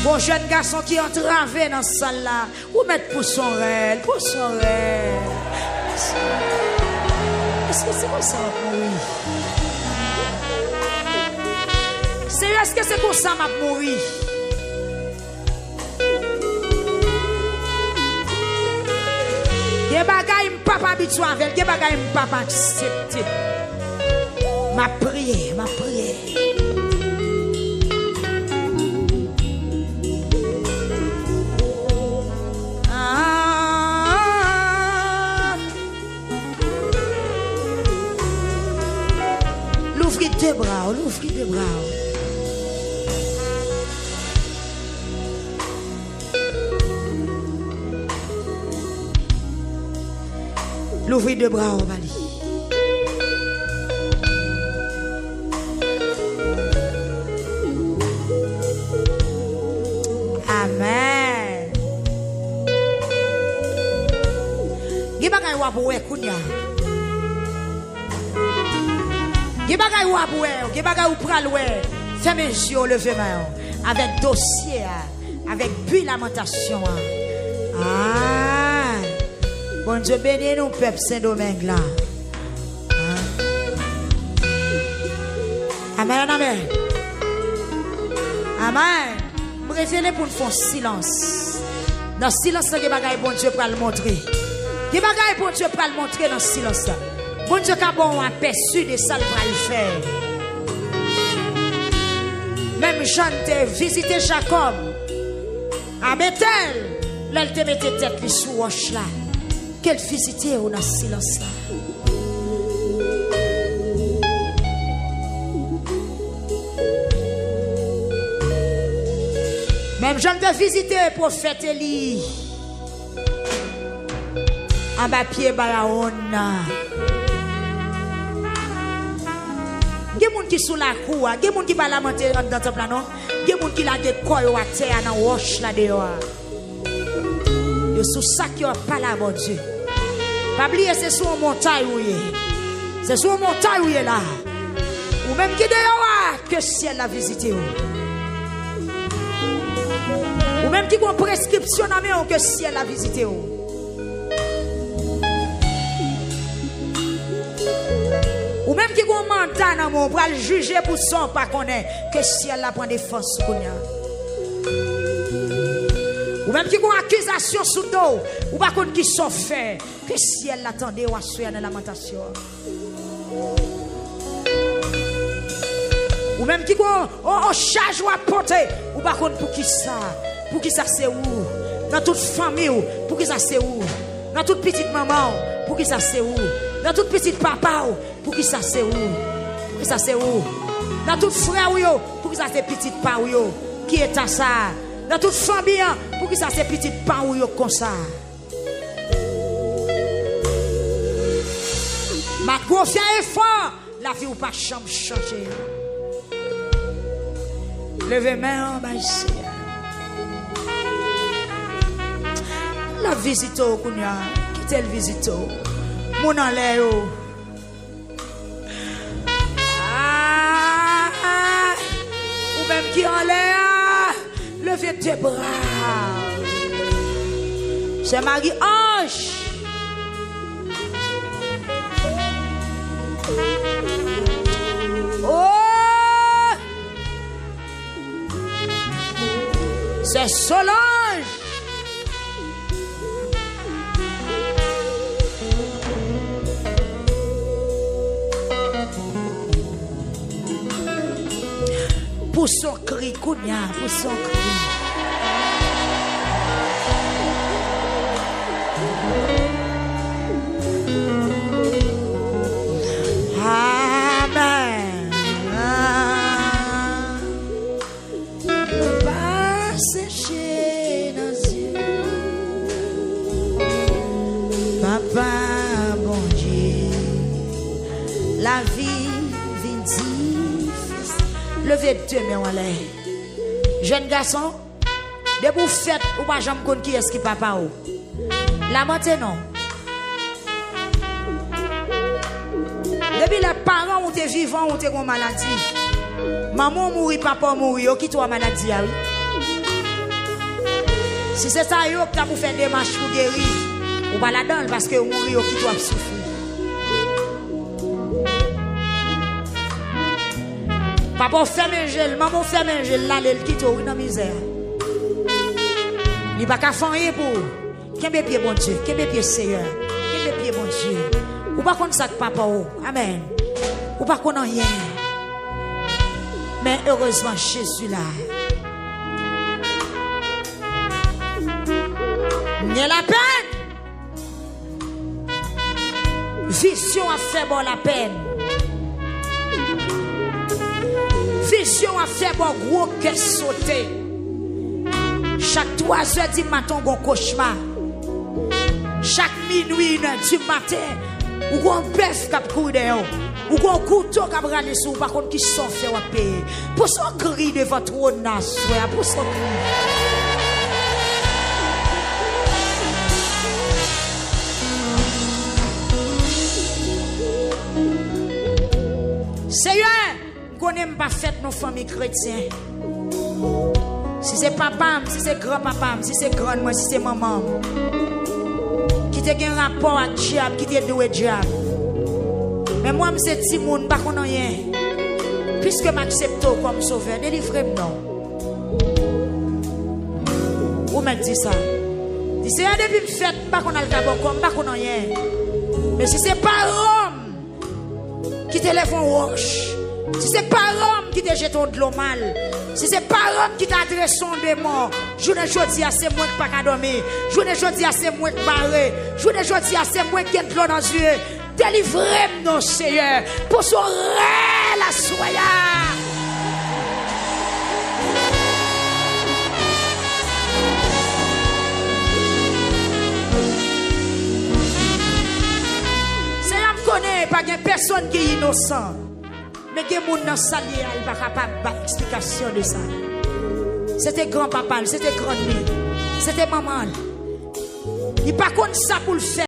Speaker 2: Bon jeune garçon qui entre dans cette salle là, ou mettre pour son rêve, pour son rêve. Est-ce que c'est comme ça, oui? Est-ce que c'est pour ça que je mourir? Il y a des bagages que je ne pas habitué avec, il y a des bagages que je ne pas accepté. Ma prière, ma prière. L'ouvrir deux bras, l'ouvrir deux bras. L'ouvrir de bras au Bali. Amen. Gibagay waboué kounya. Gibagay waboué, gibagay ou praloué. Fermez les yeux, levez main. Avec dossier, avec but lamentation. Ah. Bon Dieu bénis nous, peuple Saint-Domingue là. Amen, amen. Amen. Je révèle pour nous faire silence. Dans le silence, il y a des bagages bon Dieu pour le montrer. Il y a des bagages bon Dieu pour le montrer dans le silence. Bon Dieu qui a bon aperçu de ça, il va le faire. Même Jean te visité Jacob. À Bethel, là, te mettait tête sous roche là. Quelle visité on a silence là. Même Jean te visité prophète Élie. En bas pied Baraon. Il y a des gens qui sont sous la cour, il y a des gens qui ne lamentent pas dans le temple, non? Il y a des gens qui ont des corps à terre dans la roche là dehors. Et sous ça qui n'a pas la bonne Dieu. Pas oublier, c'est sur une montagne où il est. C'est sur une montagne où il est là. Ou même qui dehors, que le ciel l'a visité. Ou même qui a une prescription dans le que le ciel l'a visité. Ou même qui a un mandat dans mon pour le juger pour son pas connaître que si elle la prend défense qu'on a. Ou même qui a une accusation sous dos ou pas contre qui sont fait que si elle l'attendait ou assurer dans la lamentation. Ou même qui a un charge ou à porter ou pas contre pour qui ça c'est où dans toute famille pour qui ça c'est où dans toute petite maman pour qui ça c'est où dans toute petite papa pour qui ça c'est où pour qui ça c'est où dans toute frère pour qui ça c'est petite pa qui est à ça dans toute famille pour qui ça c'est petite pa comme ça ma confiance est fort la vie ou pas chambre changer levez main en bas ici la visite au Kounia quittez le visite mon en l'air ou même qui en l'air levez tes bras c'est Marie-Ange oh c'est Solange pour son cri, Kounia, pour son cri. Amen. Pas sécher nos yeux. Papa, bon Dieu, la vie vient levez deux mains en l'air. Jeune garçon, de vous faites ou pas jamais connaître qui est-ce qui papa ou. La montée non. Depuis les parents ont été vivants, ont été en maladie. Maman mourit, papa mourit, qui toi maladie oui. Si c'est ça yo que vous faire des marches pour guérir, ou pas là-dedans parce que vous mourir qui toi souffrir. Papa ferme un gel, maman ferme un gel, là, elle quitte dans la misère. Il n'y a pas qu'à faire rien pour. Qu'est-ce que bon Dieu, qu'est-ce que Seigneur, qu'est-ce que bon Dieu. Ou pas qu'on ça que papa, amen. Ou pas qu'on a rien. Mais heureusement, Jésus là. Il y a la peine. Vision a fait bon la peine. Vision a fait bon gros que sauter. Chaque 3 heures du matin, on cauchemar. Chaque minuit, 1 heure du matin, ou un bœuf qui a couru dehors. Ou un couteau qui a brûlé sur vous, par contre, qui sont fait à payer. Pour son cri de votre trône, pour son cri. Seigneur, qu'on n'aime pas faire nos familles chrétiennes. Si c'est papa, si c'est grand-papa, si c'est grand-moi, si c'est maman, qui te un rapport avec diable, qui te doué diable. Mais moi, je suis petit monde, pas qu'on a rien. Puisque je m'accepte comme sauveur, délivrez-moi non. Vous me dites ça. Si c'est depuis me fait, pas qu'on a le d'abord comme, pas qu'on a rien. Mais si c'est pas Rome qui te lève en roche, si c'est pas Rome qui te jette de l'eau mal, Si c'est parents qui t'adressent son démon, je ne dis pas c'est moi qui pas dormir. Je ne dis pas c'est moi qui barré. Je ne dis pas c'est moi qui ai de l'eau dans les yeux. Délivrez-nous, Seigneur, pour son réel la soya. Seigneur me connaît, pas de personne qui est innocent. Mais il y a des gens qui sont salés, ils ne sont pas capables d'explication de ça. C'était grand-papa, c'était grand-mère, c'était maman. Il n'y a pas comme ça pour le faire.